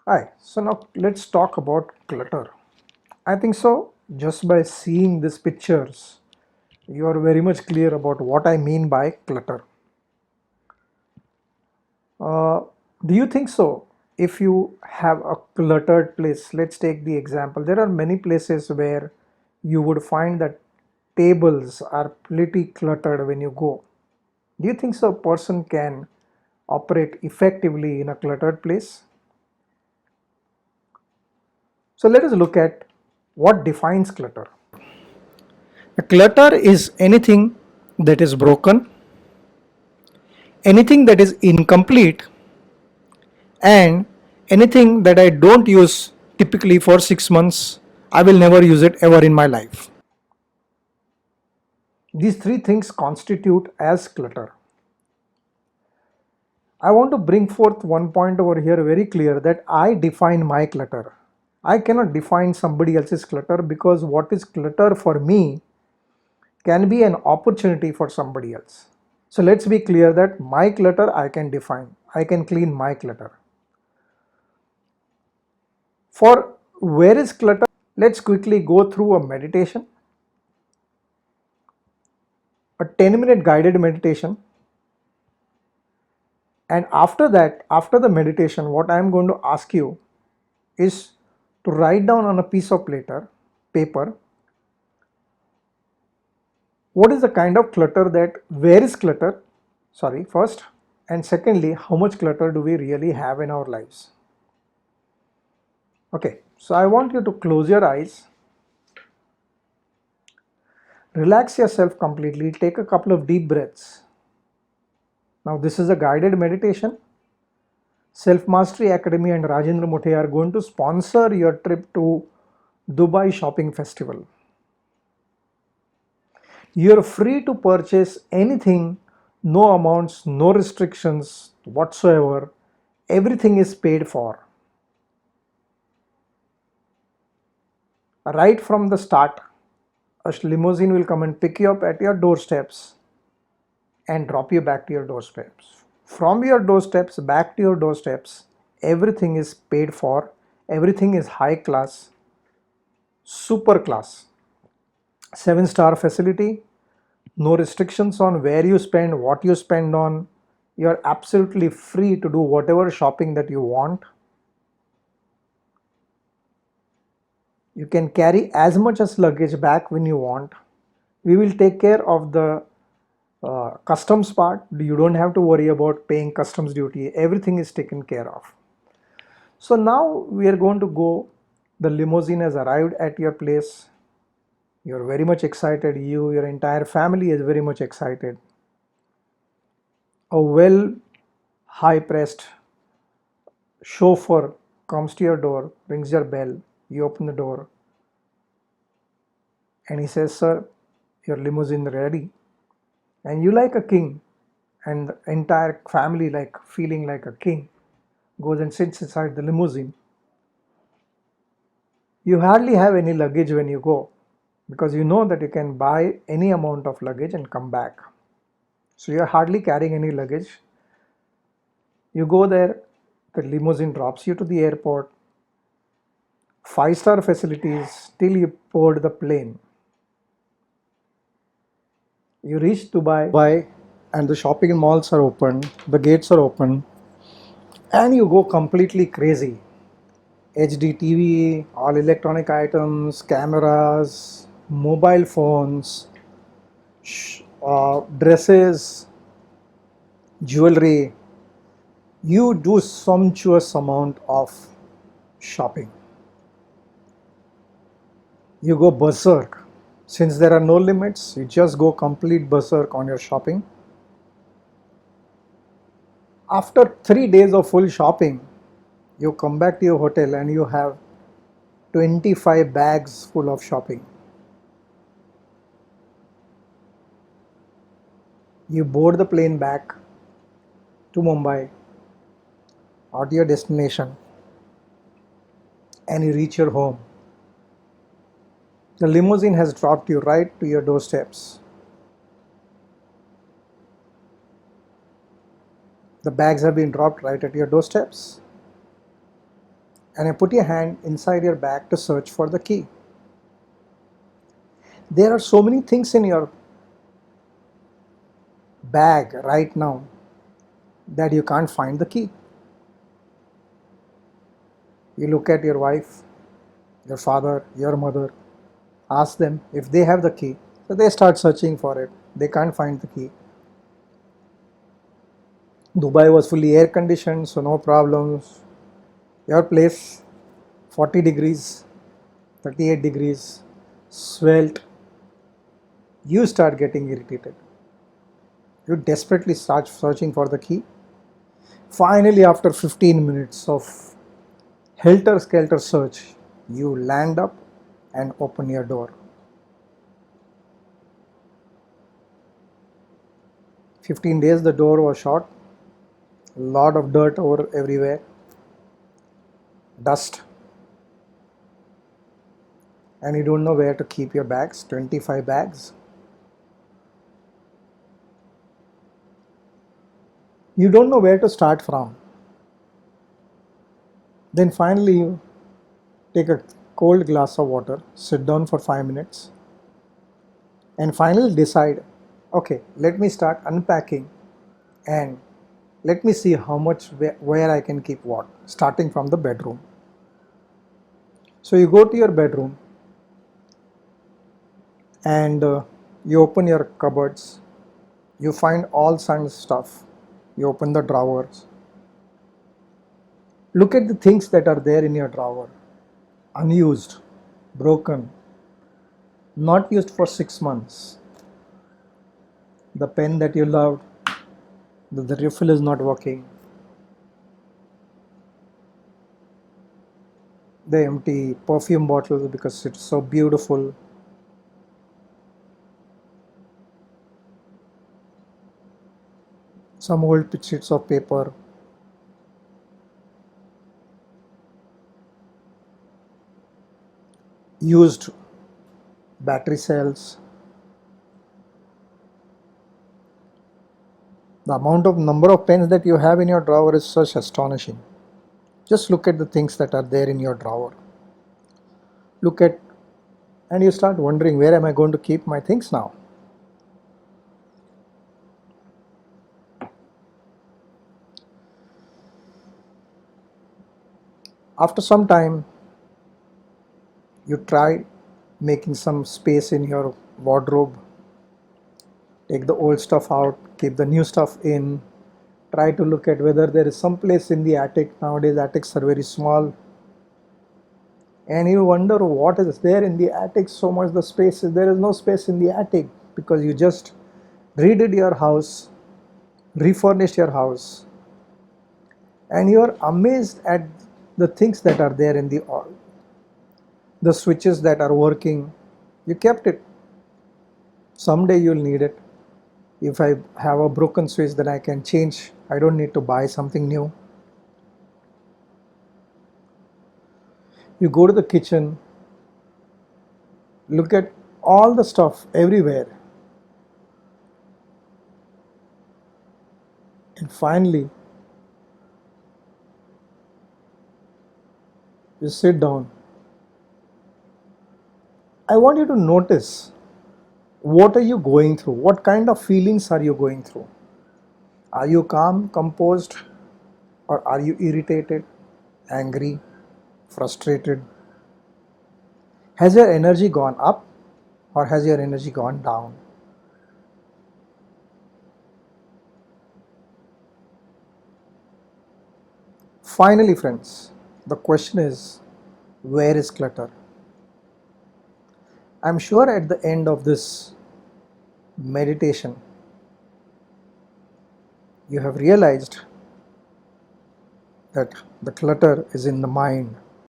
Hi, so now let's talk about clutter. I think so, just by seeing these pictures, you are very much clear about what I mean by clutter. Uh, do you think so? If you have a cluttered place, let's take the example. There are many places where you would find that tables are pretty cluttered when you go. Do you think so? A person can operate effectively in a cluttered place? So let us look at what defines clutter. A clutter is anything that is broken, anything that is incomplete, and anything that I don't use typically for 6 months. I will never use it ever in my life. These three things constitute as clutter. I want to bring forth one point over here very clear that I define my clutter. I cannot define somebody else's clutter because what is clutter for me can be an opportunity for somebody else. So let's be clear that my clutter I can define. I can clean my clutter. For where is clutter, let's quickly go through a meditation, a 10-minute guided meditation. And after that, after the meditation, what I am going to ask you is to write down on a piece of paper, what is the kind of clutter that, where is clutter, sorry, first, and secondly, how much clutter do we really have in our lives? Okay, so I want you to close your eyes, relax yourself completely, take a couple of deep breaths. Now, this is a guided meditation. Self Mastery Academy and Rajendra Muthe are going to sponsor your trip to Dubai Shopping Festival. You're free to purchase anything, no amounts, no restrictions whatsoever. Everything is paid for. Right from the start, a limousine will come and pick you up at your doorsteps and drop you back to your doorsteps. From your doorsteps back to your doorsteps, everything is paid for, everything is high class, super class. 7-star facility, no restrictions on where you spend, what you spend on. You're absolutely free to do whatever shopping that you want. You can carry as much as luggage back when you want. We will take care of the customs part. You don't have to worry about paying customs duty. Everything is taken care of. So now we are going to go. The limousine has arrived at your place. You're very much excited. Your entire family is very much excited. A well high pressed chauffeur comes to your door, rings your bell. You open the door and he says, "Sir, your limousine ready." And you like a king, and the entire family like feeling like a king goes and sits inside the limousine. You hardly have any luggage when you go because you know that you can buy any amount of luggage and come back. So you're hardly carrying any luggage. You go there, the limousine drops you to the airport, 5-star facilities till you board the plane. You reach Dubai, and the shopping malls are open, the gates are open, and you go completely crazy. HD TV, all electronic items, cameras, mobile phones, dresses, jewelry. You do sumptuous amount of shopping. You go berserk. Since there are no limits, you just go complete berserk on your shopping. After 3 days of full shopping, you come back to your hotel and you have 25 bags full of shopping. You board the plane back to Mumbai or to your destination and you reach your home. The limousine has dropped you right to your doorsteps. The bags have been dropped right at your doorsteps. and you put your hand inside your bag to search for the key. There are so many things in your bag right now that you can't find the key. You look at your wife, your father, your mother, ask them if they have the key. So they start searching for it. They can't find the key. Dubai was fully air conditioned, so no problems. Your place, 40 degrees, 38 degrees, swelt. You start getting irritated. You desperately start searching for the key. Finally, after 15 minutes of helter-skelter search, you land up and open your door. 15 days the door was shut, a lot of dirt over everywhere, dust, and you don't know where to keep your bags, 25 bags. You don't know where to start from. Then finally you take a cold glass of water, sit down for 5 minutes, and finally decide, okay, let me start unpacking and let me see how much where I can keep what, starting from the bedroom. So you go to your bedroom and you open your cupboards, you find all kinds of stuff, you open the drawers, look at the things that are there in your drawer, unused, broken, not used for 6 months, the pen that you loved, the refill is not working, the empty perfume bottles because it's so beautiful, some old sheets of paper, used battery cells. The amount of number of pens that you have in your drawer is such astonishing. Just look at the things that are there in your drawer. Look at, and you start wondering, where am I going to keep my things now? After some time, you try making some space in your wardrobe. Take the old stuff out, keep the new stuff in. Try to look at whether there is some place in the attic. Nowadays, attics are very small. And you wonder what is there in the attic, so much the space. There is no space in the attic because you just redid your house, refurnished your house, and you are amazed at the things that are there in the switches that are working. You kept it. Someday you'll need it. If I have a broken switch, then I can change. I don't need to buy something new. You go to the kitchen, look at all the stuff everywhere, and finally you sit down. I want you to notice, what are you going through? What kind of feelings are you going through? Are you calm, composed, or are you irritated, angry, frustrated? Has your energy gone up or has your energy gone down? Finally, friends, the question is, where is clutter? I'm sure at the end of this meditation, you have realized that the clutter is in the mind.